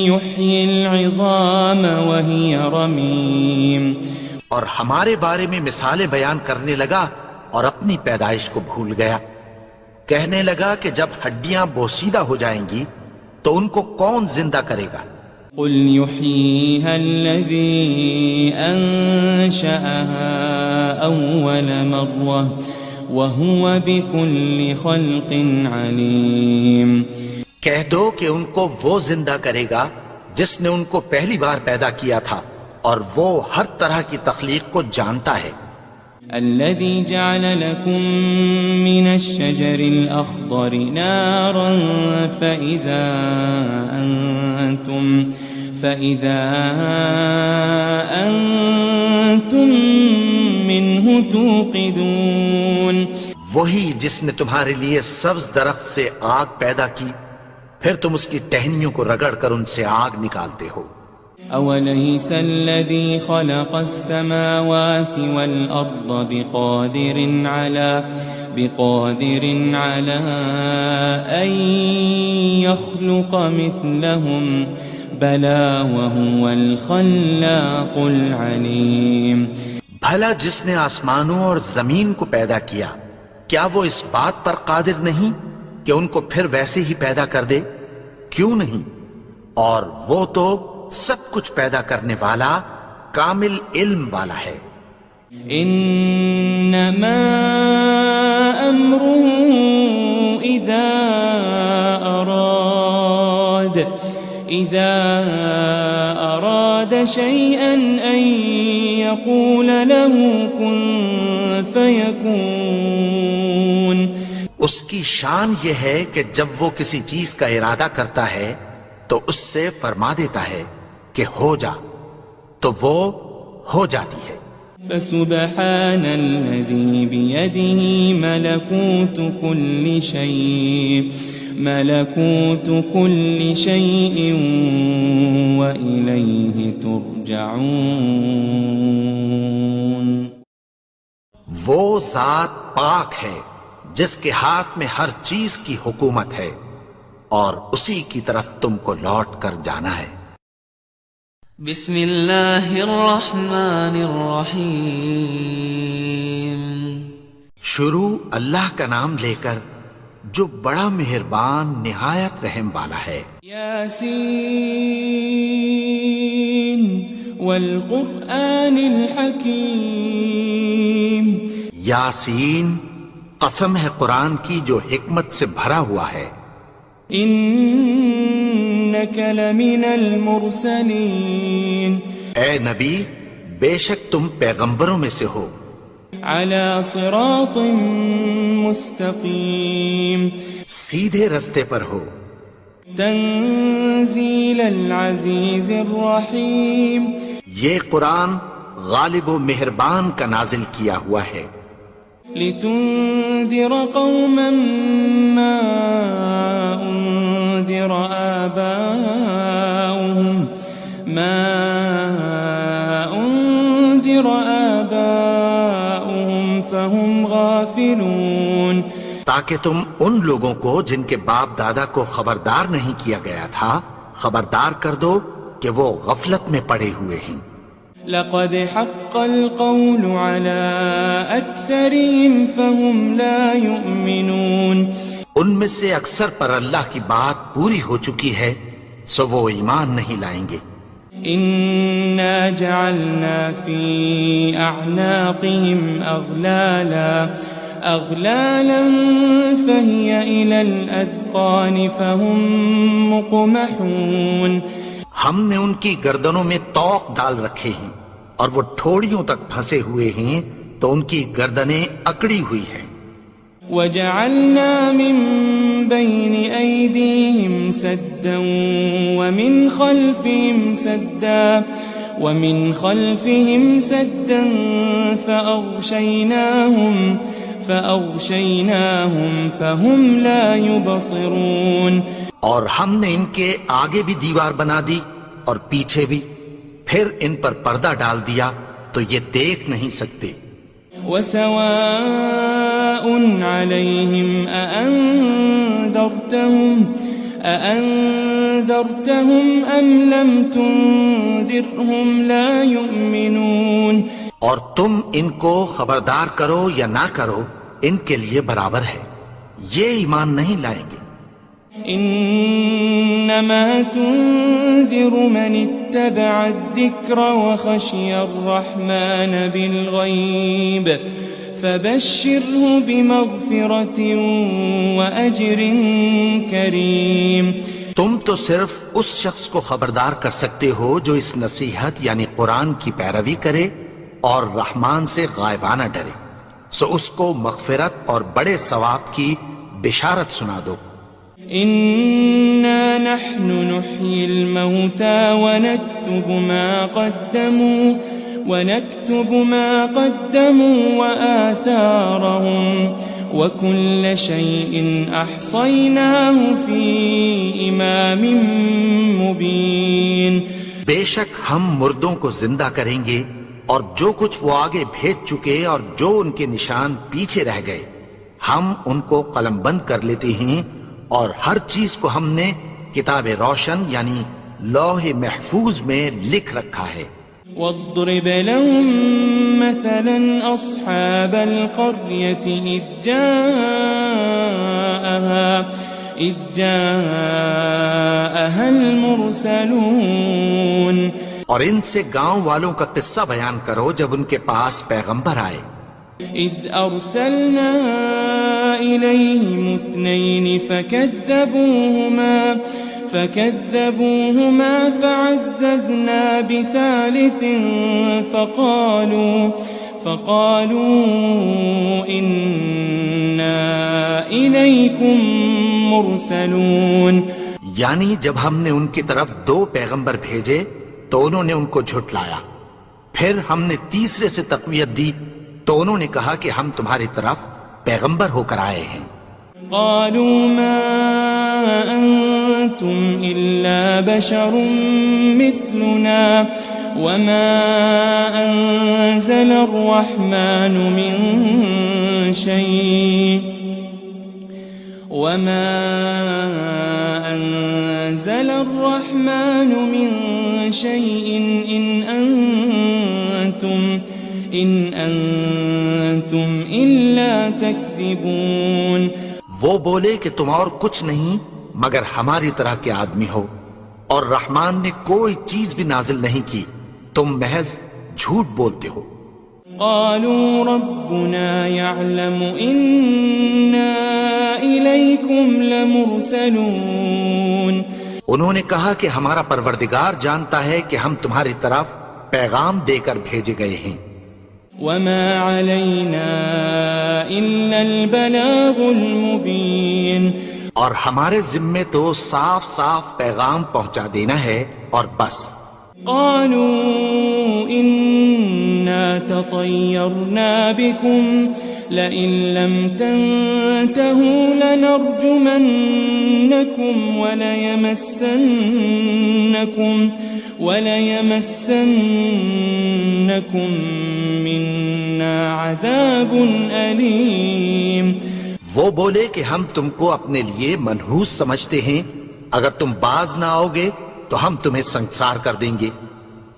يحيي العظام وهي رميم
اور ہمارے بارے میں مثالیں بیان کرنے لگا اور اپنی پیدائش کو بھول گیا، کہنے لگا کہ جب ہڈیاں بوسیدہ ہو جائیں گی تو ان کو کون زندہ کرے گا؟
قل يحييها الذي أنشأها أول مرة وهو بكل خلق عليم
کہہ دو کہ ان کو وہ زندہ کرے گا جس نے ان کو پہلی بار پیدا کیا تھا، اور وہ ہر طرح کی تخلیق کو جانتا ہے۔
الذي جعل لكم من الشجر الأخضر نارا فإذا أنتم منه توقدون
وہی جس نے تمہارے لیے سبز درخت سے آگ پیدا کی، پھر تم اس کی ٹہنیوں کو رگڑ کر ان سے آگ نکالتے ہو۔
أوليس الذي خلق السماوات والأرض بقادر على أن يخلق مثلهم بلى وهو الخلاق العليم
بھلا جس نے آسمانوں اور زمین کو پیدا کیا، کیا وہ اس بات پر قادر نہیں کہ ان کو پھر ویسے ہی پیدا کر دے؟ کیوں نہیں؟ اور وہ تو سب کچھ پیدا کرنے والا، کامل علم والا ہے۔
انما امره اذا اراد شيئا ان يقول له كن فيكون
اس کی شان یہ ہے کہ جب وہ کسی چیز کا ارادہ کرتا ہے تو اس سے فرما دیتا ہے کہ ہو جا، تو وہ ہو جاتی ہے۔
فسبحان الذي بيده ملكوت كل شيء وإليه ترجعون
وہ ذات پاک ہے جس کے ہاتھ میں ہر چیز کی حکومت ہے، اور اسی کی طرف تم کو لوٹ کر جانا ہے۔
بسم اللہ الرحمن الرحیم۔
شروع اللہ کا نام لے کر جو بڑا مہربان نہایت رحم والا ہے۔
یاسین والقرآن الحکیم۔
یاسین، قسم ہے قرآن کی جو حکمت سے بھرا ہوا ہے۔
انک لمن المرسلین۔
اے نبی، بے شک تم پیغمبروں میں سے ہو۔
علی صراط مستقیم۔
سیدھے رستے پر ہو۔
تنزیل العزیز الرحیم۔
یہ قرآن غالب و مہربان کا نازل کیا ہوا ہے،
لتنذر قوما ما انذر آباؤهم فهم غافلون،
تاکہ تم ان لوگوں کو جن کے باپ دادا کو خبردار نہیں کیا گیا تھا خبردار کر دو کہ وہ غفلت میں پڑے ہوئے ہیں۔
لقد حق القول على أكثرهم فهم لا يؤمنون،
ان میں سے اکثر پر اللہ کی بات پوری ہو چکی ہے سو وہ ایمان نہیں لائیں گے۔
إنا جعلنا في أعناقهم أغلالا فهي إلى الأذقان فهم مقمحون،
ہم نے ان کی گردنوں میں طوق ڈال رکھے ہیں اور وہ ٹھوڑیوں تک پھنسے ہوئے ہیں تو ان کی گردنیں اکڑی ہوئی ہیں۔
وجعلنا من بين أيديهم سدا ومن خلفهم سدا فأغشيناهم فهم لا يبصرون،
اور ہم نے ان کے آگے بھی دیوار بنا دی اور پیچھے بھی، پھر ان پر پردہ ڈال دیا تو یہ دیکھ نہیں سکتے۔
وسواء عليهم أأنذرتهم أم لم تنذرهم لا يؤمنون،
اور تم ان کو خبردار کرو یا نہ کرو ان کے لیے برابر ہے، یہ ایمان نہیں لائیں گے۔
انما تنذر من اتبع الذکر وخشی الرحمن بالغیب فبشره بمغفرة وأجر کریم،
تم تو صرف اس شخص کو خبردار کر سکتے ہو جو اس نصیحت یعنی قرآن کی پیروی کرے اور رحمان سے غائبانہ ڈرے، سو اس کو مغفرت اور بڑے ثواب کی بشارت سنا دو۔
إنا نحن نحيي الموتى ونكتب ما قدموا وآثارهم وكل شيء أحصيناه في إمام مبين،
بے شک ہم مردوں کو زندہ کریں گے اور جو کچھ وہ آگے بھیج چکے اور جو ان کے نشان پیچھے رہ گئے ہم ان کو قلم بند کر لیتے ہیں، اور ہر چیز کو ہم نے کتاب روشن یعنی لوح محفوظ میں لکھ رکھا ہے۔
واضرب لهم مثلا أصحاب القرية إذ جاءها المرسلون،
اور ان سے گاؤں والوں کا قصہ بیان کرو جب ان کے پاس پیغمبر آئے۔
إذ أرسلنا إليهم 2 فكذبوهما فعززنا بثالث فقالوا إنا إليكم مرسلون،
یعنی جب ہم نے ان کی طرف 2 پیغمبر بھیجے تو انہوں نے ان کو جھٹلایا، پھر ہم نے تیسرے سے تقویت دی تو انہوں نے کہا کہ ہم تمہاری طرف پیغمبر ہو کر آئے ہیں۔
قالوا ما أنتم إلا بشر مثلنا وما أنزل الرحمن من شيء إن أنتم إلا تكذبون،
وہ بولے کہ تم اور کچھ نہیں مگر ہماری طرح کے آدمی ہو، اور رحمان نے کوئی چیز بھی نازل نہیں کی، تم محض جھوٹ بولتے ہو۔
قالوا ربنا يعلم إنا إليكم لمرسلون،
انہوں نے کہا کہ ہمارا پروردگار جانتا ہے کہ ہم تمہاری طرف پیغام دے کر بھیجے گئے ہیں۔
وما علينا إلا البلاغ المبين،
اور ہمارے ذمے تو صاف صاف پیغام پہنچا دینا ہے اور بس۔
قالوا لتطيرنا بكم لئن لم تنتهوا لنرجمنكم وليمسنكم منا عذاب أليم.
وہ بولے کہ ہم تم کو اپنے لیے منحوس سمجھتے ہیں، اگر تم باز نہ آؤ گے تو ہم تمہیں سنسار کر دیں گے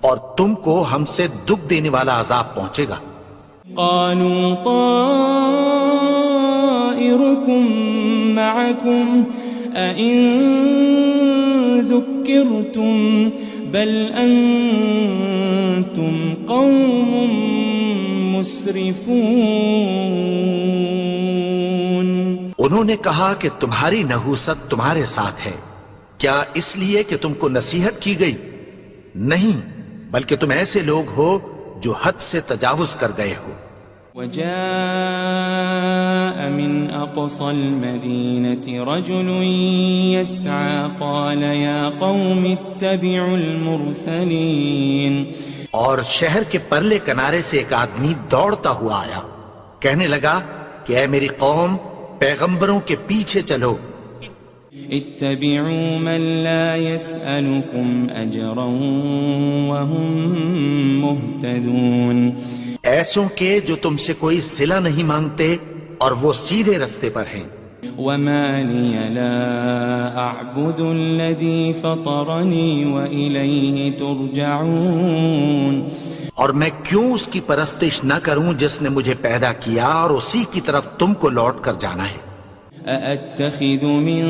اور تم کو ہم سے دکھ دینے والا عذاب پہنچے گا.
قالوا طائركم معكم أئن ذكرتم بل أنتم قوم مسرفون.
انہوں نے کہا کہ تمہاری نحوست تمہارے ساتھ ہے، کیا اس لیے کہ تم کو نصیحت کی گئی؟ نہیں، بلکہ تم ایسے لوگ ہو جو حد سے تجاوز کر گئے ہو.
وجاء من أقصى المدينة رجل يسعى قال يا قوم اتبعوا المرسلين.
اور شہر کے پرلے کنارے سے ایک آدمی دوڑتا ہوا آیا، کہنے لگا کہ اے میری قوم، پیغمبروں کے پیچھے چلو.
اتبعوا من لا يسألكم أجرا وهم مهتدون.
ایسوں کے جو تم سے کوئی صلہ نہیں مانگتے اور وہ سیدھے رستے پر ہیں.
وما لي لا أعبد الذي فطرني وإليه ترجعون.
اور میں کیوں اس کی پرستش نہ کروں جس نے مجھے پیدا کیا اور اسی کی طرف تم کو لوٹ کر جانا ہے.
أأتخذ من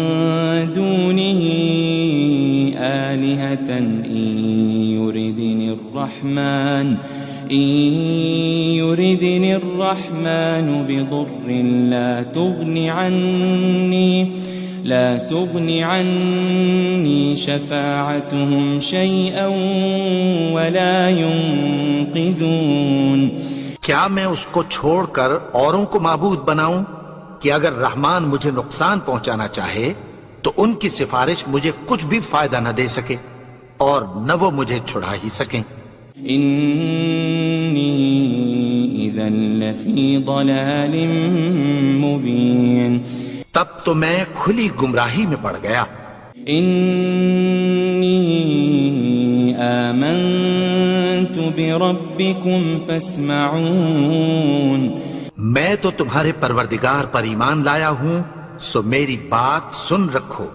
دونه آلهة إن يردني الرحمن بضر لا تغن عني شفاعتهم شيئا ولا ينقذون.
کیا میں اس کو چھوڑ کر اوروں کو معبود بناؤں کہ اگر رحمان مجھے نقصان پہنچانا چاہے تو ان کی سفارش مجھے کچھ بھی فائدہ نہ دے سکے اور نہ وہ مجھے چھڑا ہی سکیں.
إني إذا لفي ضلال مبين.
تب تو میں کھلی گمراہی میں پڑ گیا.
إني آمنت بربكم فاسمعون.
میں تو تمہارے پروردگار پر ایمان لایا ہوں، سو میری بات سن رکھو.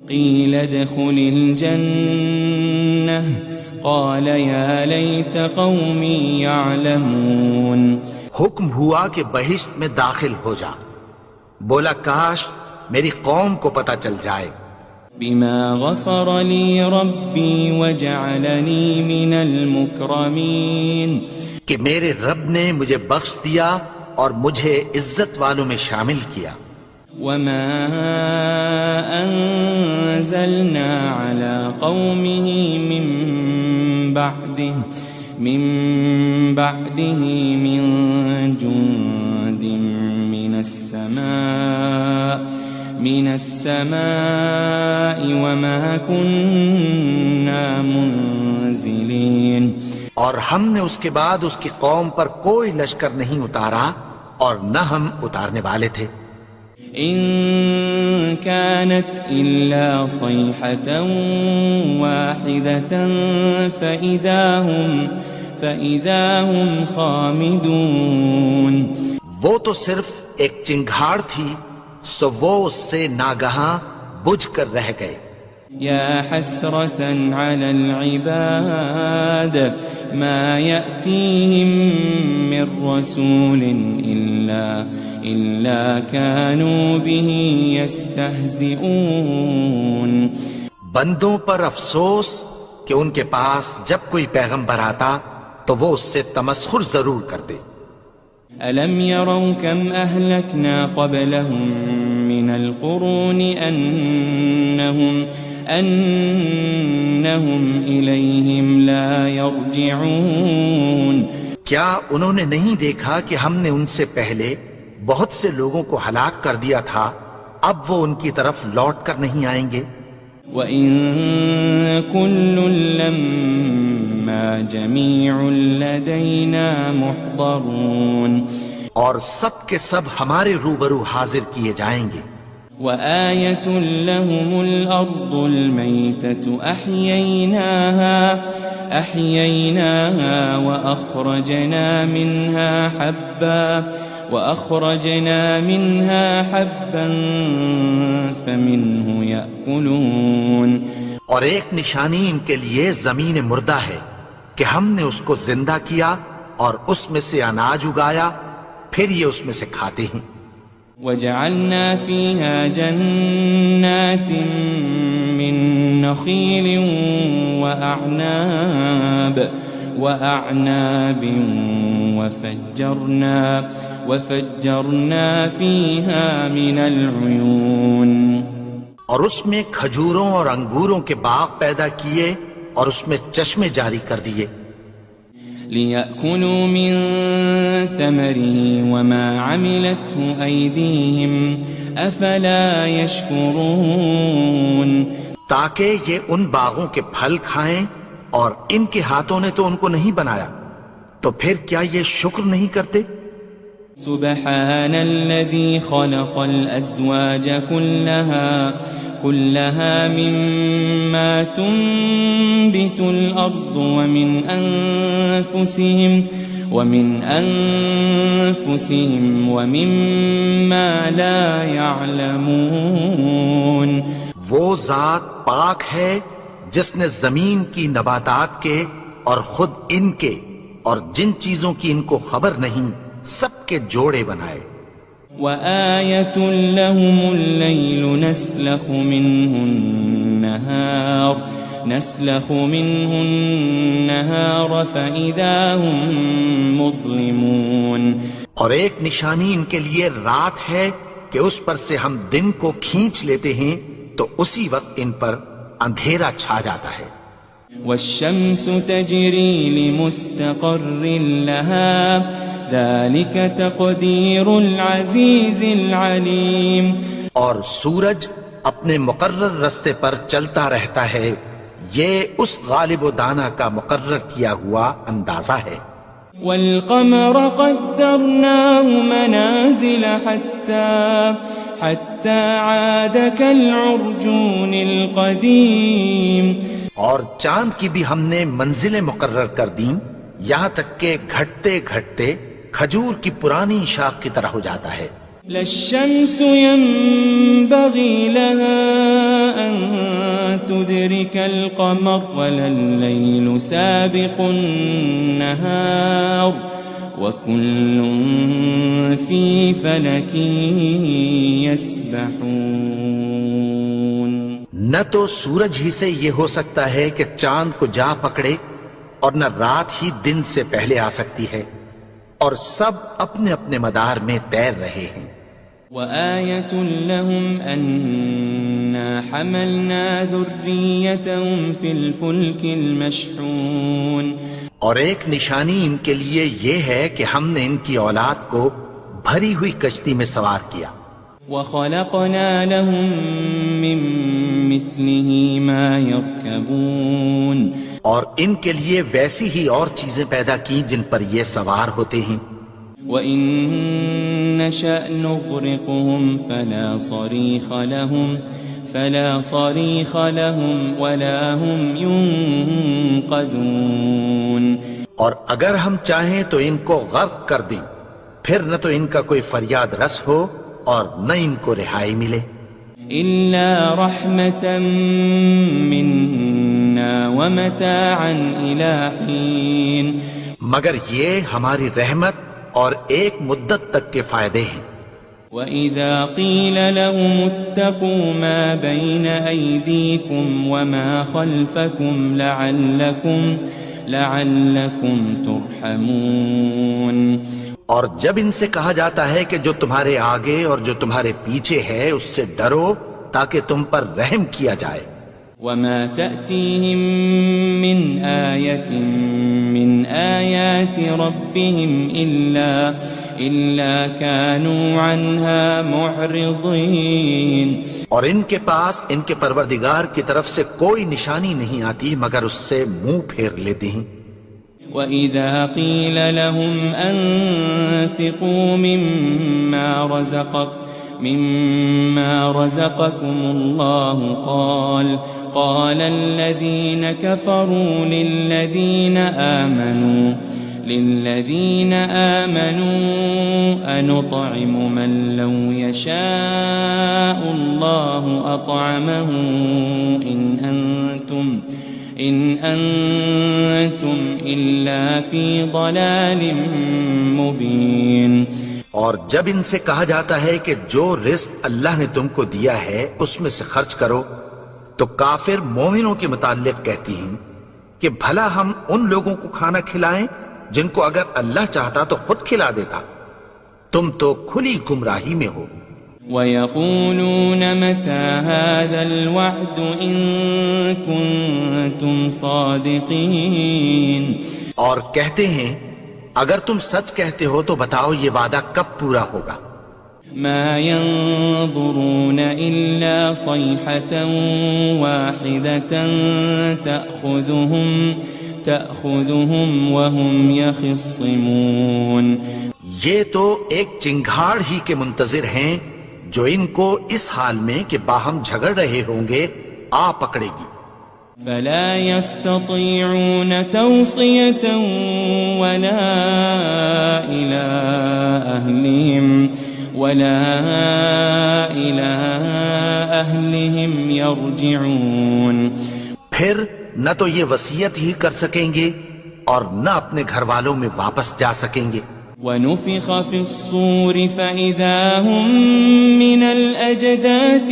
قيل ادخل الجنة قال يا ليت قومي يعلمون.
حکم ہوا کہ بہشت میں داخل ہو جا. بولا کاش میری قوم کو پتہ چل جائے.
بما غفر لي ربي وجعلني من المكرمين.
کہ میرے رب نے مجھے بخش دیا اور مجھے عزت والوں میں شامل کیا.
وما أنزلنا على قومه من بعده من جند من السماء وما كنا منزلين.
اور ہم نے اس کے بعد اس کی قوم پر کوئی لشکر نہیں اتارا اور نہ ہم اتارنے والے تھے.
إن كانت إلا صيحة واحدة فإذا هم خامدون.
وہ تو صرف ایک چنگھاڑ تھی، سو وہ اس سے ناگہاں بجھ کر رہ گئے.
يا حسرة على العباد ما يأتيهم من رسول إلا كانوا به يستهزئون.
بندوں پر افسوس کہ ان کے پاس جب کوئی پیغمبر آتا تو وہ اس سے تمسخر ضرور کر دے.
ألم يروا كم أهلكنا قبلهم من القرون أنهم إليهم لا يرجعون.
کیا انہوں نے نہیں دیکھا کہ ہم نے ان سے پہلے بہت سے لوگوں کو ہلاک کر دیا تھا، اب وہ ان کی طرف لوٹ کر نہیں آئیں گے.
وَإِن كُلٌّ لَمَّا إِنَّا جَمِيعٌ لَدَيْنَا مُحْضَرُونَ
اور سب کے سب ہمارے روبرو حاضر کیے جائیں گے.
وآية لهم الأرض الميتة أحييناها وأخرجنا منها حبا فمنه يأكلون.
اور ایک نشانی ان کے لیے زمین مردہ ہے کہ ہم نے اس کو زندہ کیا اور اس میں سے اناج اگایا، پھر یہ اس میں سے کھاتے ہیں.
وجعلنا فيها جنات من نخيل وأعناب وفجرنا فيها من العيون.
اور اس میں کھجوروں اور انگوروں کے باغ پیدا کیے اور اس میں چشمے جاری کر دیے.
لِيَأْكُلُوا مِن ثَمَرِهِ وَمَا عَمِلَتْهُ أَيْدِيهِمْ أَفَلَا يَشْكُرُونَ.
تاکہ یہ ان باغوں کے پھل کھائیں، اور ان کے ہاتھوں نے تو ان کو نہیں بنایا، تو پھر کیا یہ شکر نہیں کرتے؟
سبحان الذي خلق الأزواج كلها مما تنبت الأرض ومن أنفسهم ومما لا يعلمون.
وہ ذات پاک ہے جس نے زمین کی نباتات کے اور خود ان کے اور جن چیزوں کی ان کو خبر نہیں سب کے جوڑے بنائے.
وآية لهم الليل نسلخ منه النهار فإذا هم مظلمون.
اور ایک نشانی ان کے لیے رات ہے کہ اس پر سے ہم دن کو کھینچ لیتے ہیں تو اسی وقت ان پر اندھیرا چھا جاتا ہے.
والشمس تجري لمستقر لها ذلك تقدير العزيز العليم.
اور سورج اپنے مقرر رستے پر چلتا رہتا ہے، یہ اس غالب و دانا کا مقرر کیا ہوا اندازہ ہے.
والقمر قدرناه منازل حتى عاد كالعرجون القديم.
اور چاند کی بھی ہم نے منزلیں مقرر کر دیں، یہاں تک کہ گھٹتے گھٹتے کھجور کی پرانی شاخ کی طرح ہو جاتا ہے.
للشمس ينبغي لها أن تدرك القمر ولا الليل سابق النهار وكل في فلك يسبحون.
نہ تو سورج ہی سے یہ ہو سکتا ہے کہ چاند کو جا پکڑے، اور نہ رات ہی دن سے پہلے آ سکتی ہے، اور سب اپنے اپنے مدار میں تیر رہے ہیں.
وآية لهم أنا حملنا ذريتهم في الفلك المشحون.
اور ایک نشانی ان کے لیے یہ ہے کہ ہم نے ان کی اولاد کو بھری ہوئی کشتی میں سوار کیا.
وخلقنا لهم من مثله ما يركبون.
اور ان کے لیے ویسی ہی اور چیزیں پیدا کی جن پر یہ سوار ہوتے ہیں.
وَإِن نَّشَأْ نُغْرِقْهُمْ فَلَا صَرِيخَ لَهُمْ وَلَا هُمْ يُنقَذُونَ.
اور اگر ہم چاہیں تو ان کو غرق کر دیں، پھر نہ تو ان کا کوئی فریاد رس ہو اور نہ ان کو رہائی ملے.
إِلَّا رَحْمَةً مِّنَّا وَمَتَاعًا إِلَىٰ حِينٍ.
مگر یہ ہماری رحمت اور ایک مدت تک کے فائدے ہیں.
وَإِذَا قِيلَ لَهُمُ اتَّقُوا مَا بَيْنَ أَيْدِيكُمْ وَمَا خَلْفَكُمْ لَعَلَّكُمْ تُرْحَمُونَ.
اور جب ان سے کہا جاتا ہے کہ جو تمہارے آگے اور جو تمہارے پیچھے ہے اس سے ڈرو تاکہ تم پر رحم کیا جائے.
وَمَا تَأْتِيهِم مِّنْ آيَةٍ مِّنْ آيَاتِ رَبِّهِمْ إِلَّا كَانُوا عَنْهَا مُعْرِضِينَ.
اور ان کے پاس ان کے پروردگار کی طرف سے کوئی نشانی نہیں آتی مگر اس سے منہ پھیر لیتے ہیں.
وَإِذَا قِيلَ لَهُمْ أَنفِقُوا مِمَّا رَزَقَكُمُ اللَّهُ قَالَ الَّذِينَ كَفَرُوا لِلَّذِينَ آمَنُوا أَنُطْعِمُ مَن لَّوْ يَشَاءُ اللَّهُ أَطْعَمَهُ إِنْ أَنْتُمْ إِلَّا فِي ضَلَالٍ مُبِينٍ۔
اور جب ان سے کہا جاتا ہے کہ جو رزق اللہ نے تم کو دیا ہے اس میں سے خرچ کرو، تو کافر مومنوں کے متعلق کہتی ہیں کہ بھلا ہم ان لوگوں کو کھانا کھلائیں جن کو اگر اللہ چاہتا تو خود کھلا دیتا، تم تو کھلی گمراہی میں ہو۔
وَيَقُولُونَ مَتَى هَذَا الْوَعْدُ إِن كُنتُمْ صَادِقِينَ،
اور کہتے ہیں اگر تم سچ کہتے ہو تو بتاؤ یہ وعدہ کب پورا ہوگا۔
مَا يَنظُرُونَ إِلَّا صَيْحَةً وَاحِدَةً تَأْخُذُهُمْ وَهُمْ يَخِصِّمُونَ،
یہ تو ایک چنگھاڑ ہی کے منتظر ہیں جو ان کو اس حال میں کہ باہم جھگڑ رہے ہوں گے آ پکڑے گی۔
فَلَا يَسْتَطِيعُونَ تَوْصِيَةً وَلَا إِلَىٰ أَهْلِهِمْ يَرْجِعُونَ،
پھر نہ تو یہ وصیت ہی کر سکیں گے اور نہ اپنے گھر والوں میں واپس جا سکیں گے۔
وَنُفِخَ فِي الصُّورِ فَإِذَا هُم مِّنَ الْأَجْدَاثِ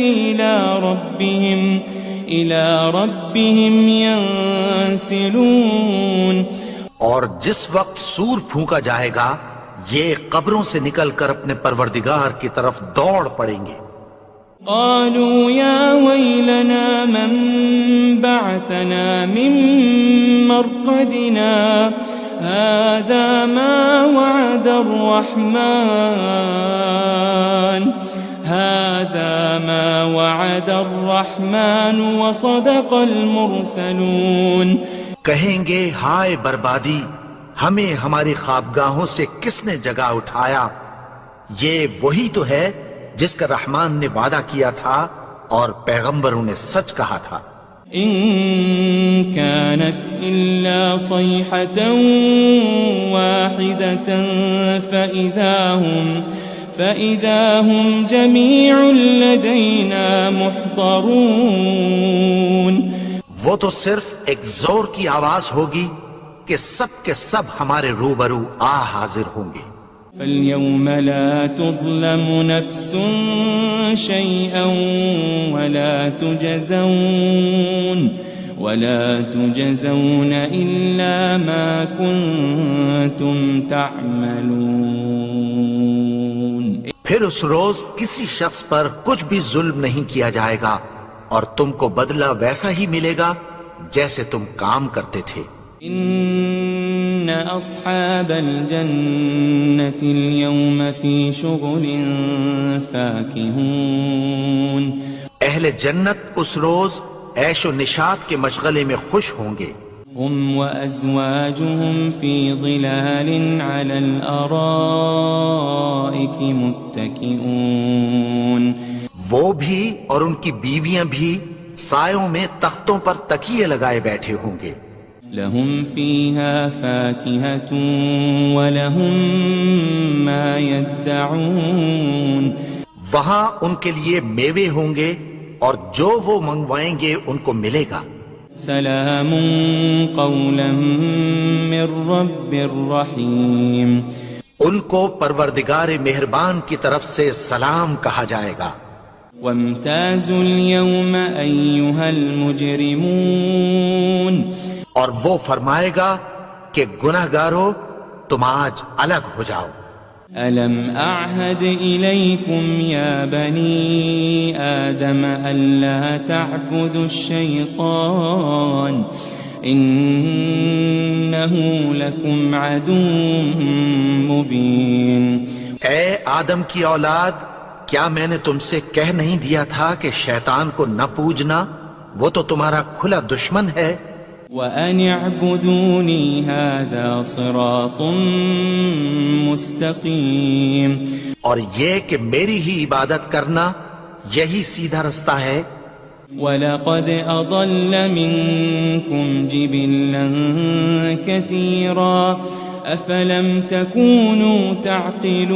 إِلَىٰ رَبِّهِمْ يَنسِلُونَ،
اور جس وقت سور پھونکا جائے گا یہ قبروں سے نکل کر اپنے پروردگار کی طرف دوڑ پڑیں گے۔
قالوا يا ويلنا من بعثنا من مرقدنا هذا ما وعد الرحمن وصدق المرسلون۔
کہیں گے ہائے بربادی، ہمیں ہماری خوابگاہوں سے کس نے جگا اٹھایا، یہ وہی تو ہے جس کا رحمان نے وعدہ کیا تھا اور پیغمبروں نے سچ کہا تھا۔
إن كانت إلا صيحة واحدة فإذا هم جميع لدينا محضرون،
وہ تو صرف ایک زور کی آواز ہوگی کہ سب کے سب ہمارے روبرو حاضر ہوں گے۔
فَالْيَوْمَ لَا تُظْلَمُ نَفْسٌ شَيْئًا وَلَا تُجْزَوْنَ إِلَّا مَا كُنتُمْ تَعْمَلُونَ۔
پھر اس روز کسی شخص پر کچھ بھی ظلم نہیں کیا جائے گا اور تم کو بدلہ ویسا ہی ملے گا جیسے تم کام کرتے تھے۔
إن أصحاب الجنة اليوم في شغل فاكهون،
اہل جنت اس روز عیش و نشاط کے مشغلے میں خوش ہوں گے۔
هم وأزواجهم في ظلال على الأرائك متكئون،
وہ بھی اور ان کی بیویاں بھی سایوں میں تختوں پر تکیے لگائے بیٹھے ہوں گے۔
لهم فيها فاكهة ولهم ما يدعون،
وہاں ان کے لیے میوے ہوں گے اور جو وہ منگوائیں گے ان کو ملے گا۔
سلام قولا من رب رحیم،
ان کو پروردگار مہربان کی طرف سے سلام کہا جائے گا۔
وامتازوا اليوم أيها المجرمون،
اور وہ فرمائے گا کہ گناہگارو تم آج الگ ہو جاؤ۔
ألم أعهد إليكم يا بني آدم ألا تعبدوا الشيطان إنه لكم عدو مبين۔
اے آدم کی اولاد، کیا میں نے تم سے کہہ نہیں دیا تھا کہ شیطان کو نہ پوجنا، وہ تو تمہارا کھلا دشمن ہے۔
وَأَنِ اعْبُدُونِي هَذَا صِرَاطٌ مُسْتَقِيمٌ
اور یہ کہ میری ہی عبادت کرنا یہی سیدھا رستہ ہے.
وَلَقَدْ أَضَلَّ مِنْكُمْ جِبِلًّا كَثِيرًا أَفَلَمْ تَكُونُوا تَعْقِلُونَ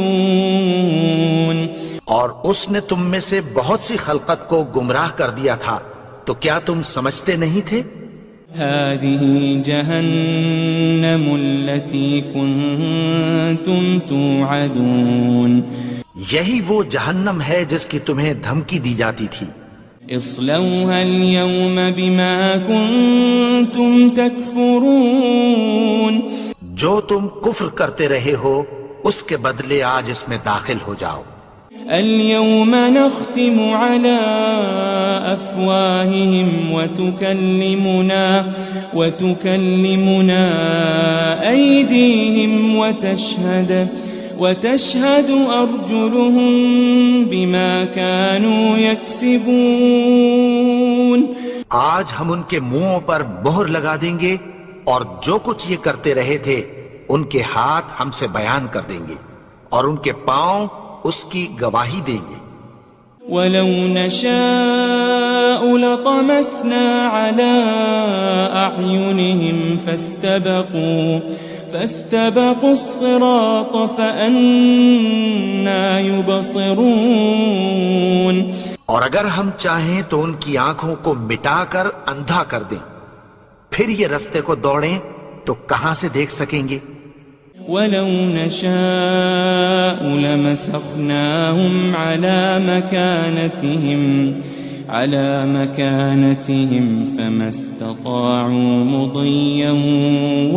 اور اس نے تم میں سے بہت سی خلقت کو گمراہ کر دیا تھا تو کیا تم سمجھتے نہیں تھے؟
هذه جهنم التي كنتم توعدون
یہی وہ جہنم ہے جس کی تمہیں دھمکی دی جاتی تھی.
اصلوها اليوم بما كنتم تكفرون
جو تم کفر کرتے رہے ہو اس کے بدلے آج اس میں داخل ہو جاؤ.
اليوم نختم على أفواههم وتكلمنا أيديهم وتشهد أرجلهم بما كانوا يكسبون.
آج ہم ان کے منہوں پر مہر لگا دیں گے اور جو کچھ یہ کرتے رہے تھے ان کے ہاتھ ہم سے بیان کر دیں گے اور ان کے پاؤں اس کی گواہی دیں گے.
وَلَوْ نَشَاءُ لَطَمَسْنَا عَلَىٰ أَعْيُنِهِمْ فَاسْتَبَقُوا الصِّرَاطَ فَأَنَّىٰ يُبْصِرُونَ
اور اگر ہم چاہیں تو ان کی آنکھوں کو مٹا کر اندھا کر دیں، پھر یہ رستے کو دوڑیں تو کہاں سے دیکھ سکیں گے.
وَلَوْ نَشَاءُ لَمَسَخْنَاهُمْ عَلَى مَكَانَتِهِمْ فَمَا اسْتَطَاعُوا مُضِيًّا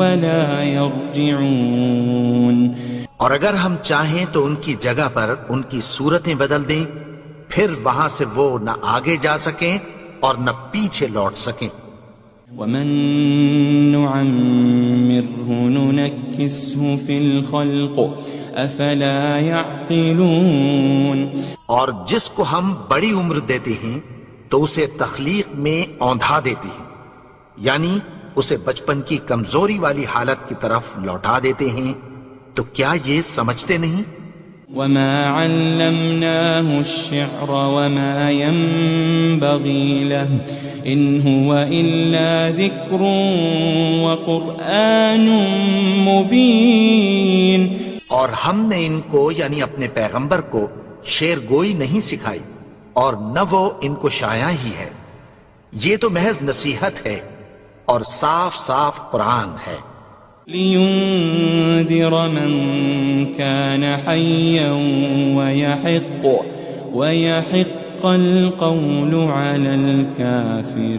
وَلَا يَرْجِعُونَ
اور اگر ہم چاہیں تو ان کی جگہ پر ان کی صورتیں بدل دیں، پھر وہاں سے وہ نہ آگے جا سکیں اور نہ پیچھے لوٹ سکیں.
وَمَن نُعَمِّرْهُ نُنَكِّسْهُ فِي الْخَلْقِ أَفَلَا يَعْقِلُونَ
اور جس کو ہم بڑی عمر دیتے ہیں تو اسے تخلیق میں اوندھا دیتے ہیں، یعنی اسے بچپن کی کمزوری والی حالت کی طرف لوٹا دیتے ہیں. تو کیا یہ سمجھتے نہیں؟
وَمَا عَلَّمْنَاهُ الشِّعْرَ وَمَا يَنبَغِي لَهُ إِنْ هُوَ إِلَّا ذِكْرٌ وَقُرْآنٌ مُبِينٌ
اور ہم نے ان کو یعنی اپنے پیغمبر کو شعر گوئی نہیں سکھائی اور نہ وہ ان کو شایع ہی ہے، یہ تو محض نصیحت ہے اور صاف صاف قرآن ہے.
لِيُنذِرَ مَن كَانَ حَيًّا وَيَحِقَّ الْقَوْلُ عَلَى الْكَافِرِينَ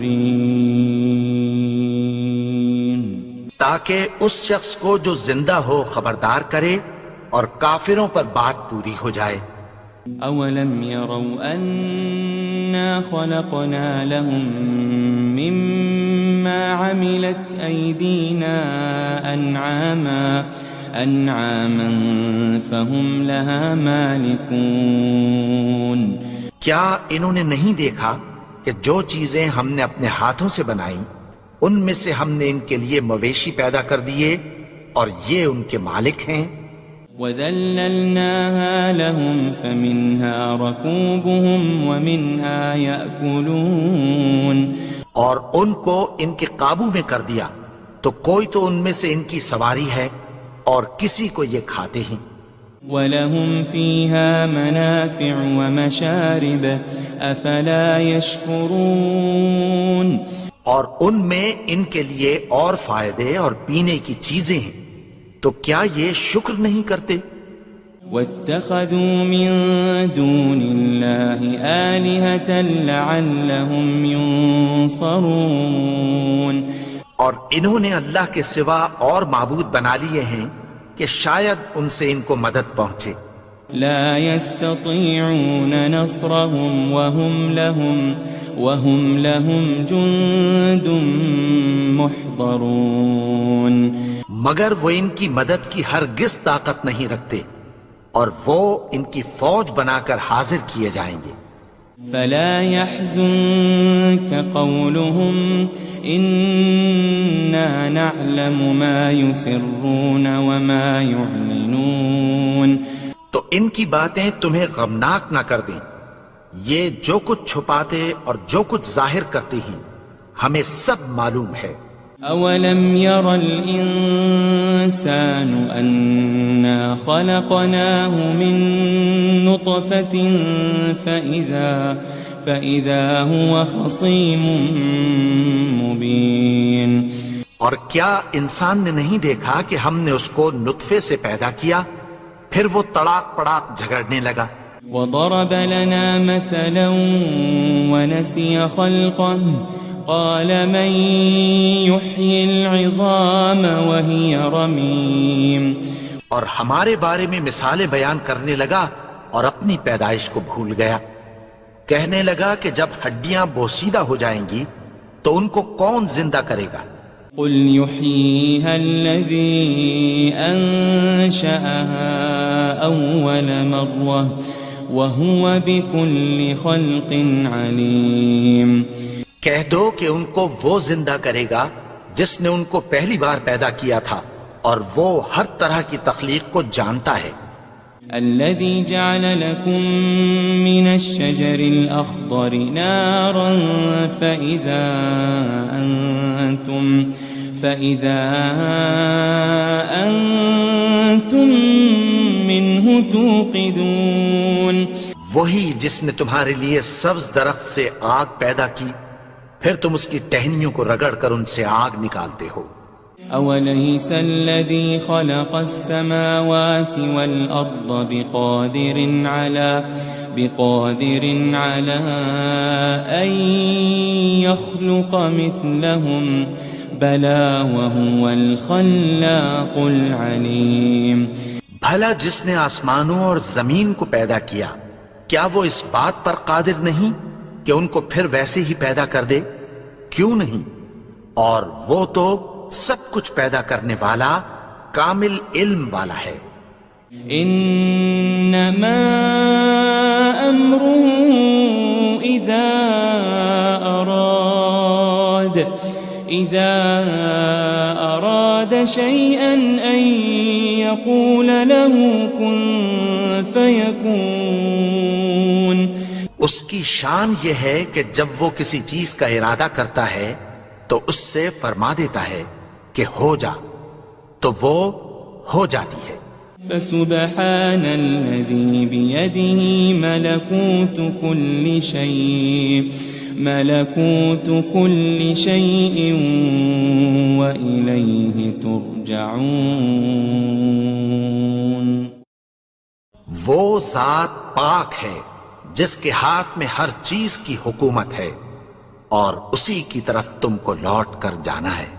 تاکہ اس شخص کو جو زندہ ہو خبردار کرے اور کافروں پر بات پوری ہو جائے.
أَوَلَمْ يَرَوْا أَنَّا خَلَقْنَا لَهُم مِّمَّا عَمِلَتْ أَيْدِينَا أَنْعَامًا فَهُمْ لَهَا مَالِكُونَ
کیا انہوں نے نہیں دیکھا کہ جو چیزیں ہم نے اپنے ہاتھوں سے بنائیں ان میں سے ہم نے ان کے لیے مویشی پیدا کر دیے اور یہ ان کے مالک ہیں.
وَذَلَّلْنَاهَا لَهُمْ فَمِنْهَا رَكُوبُهُمْ وَمِنْهَا يَأْكُلُونَ
اور ان کو ان کے قابو میں کر دیا تو کوئی تو ان میں سے ان کی سواری ہے اور کسی کو یہ کھاتے ہیں.
وَلَهُمْ فِيهَا مَنَافِعُ وَمَشَارِبُ أَفَلَا يَشْكُرُونَ
اور ان میں ان کے لیے اور فائدے اور پینے کی چیزیں ہیں، تو کیا یہ شکر نہیں کرتے؟
وَاتَّخَذُوا مِن دُونِ اللَّهِ آلِهَةً لَعَلَّهُمْ يُنصَرُونَ
اور انہوں نے اللہ کے سوا اور معبود بنا لیے ہیں کہ شاید ان سے ان کو مدد پہنچے.
لا يستطيعون نصرهم وهم لهم جند محضرون
مگر وہ ان کی مدد کی ہرگز طاقت نہیں رکھتے اور وہ ان کی فوج بنا کر حاضر کیے جائیں گے.
فلا يحزنك قولهم إنا نعلم ما يسرون وما يعلنون.
تو ان کی باتیں تمہیں غمناک نہ کر دیں. یہ جو کچھ چھپاتے اور جو کچھ ظاہر کرتے ہیں ہمیں سب معلوم ہے.
أولم ير الإنسان أنا خلقناه من نطفة فإذا هو خصيم مبين.
اور کیا انسان نے نہیں دیکھا کہ ہم نے اس کو نطفے سے پیدا کیا پھر وہ تڑاک پڑاک جھگڑنے لگا.
وضرب لنا مثلا ونسي خلقه قال من يحيي العظام وهي رميم.
اور ہمارے بارے میں مثالیں بیان کرنے لگا اور اپنی پیدائش کو بھول گیا. کہنے لگا کہ جب ہڈیاں بوسیدہ ہو جائیں گی تو ان کو کون زندہ کرے گا.
قل يحييها الذي أنشأها أول مرة وهو بكل خلق عليم.
کہہ دو کہ ان کو وہ زندہ کرے گا جس نے ان کو پہلی بار پیدا کیا تھا اور وہ ہر طرح کی تخلیق کو جانتا ہے.
الذي جعل لكم من الشجر الأخضر نارا فإذا أنتم منه توقدون.
وہی جس نے تمہارے لیے سبز درخت سے آگ پیدا کی پھر تم اس کی ٹہنیوں کو رگڑ کر ان سے آگ نکالتے ہو.
أوليس الذي خلق السماوات والأرض بقادر على أن يخلق مثلهم بلى وهو الخلاق العليم.
بھلا جس نے آسمانوں اور زمین کو پیدا کیا کیا وہ اس بات پر قادر نہیں کہ ان کو پھر ویسے ہی پیدا کر دے؟ کیوں نہیں؟ اور وہ تو سب کچھ پیدا کرنے والا کامل علم والا ہے.
انما امره اذا اراد شيئا ان يقول له كن فيكون.
اس کی شان یہ ہے کہ جب وہ کسی چیز کا ارادہ کرتا ہے تو اس سے فرما دیتا ہے کہ ہو جا تو وہ ہو جاتی ہے.
فسبحان الذي بيده ملكوت كل شيء وإليه ترجعون.
وہ ذات پاک ہے جس کے ہاتھ میں ہر چیز کی حکومت ہے اور اسی کی طرف تم کو لوٹ کر جانا ہے.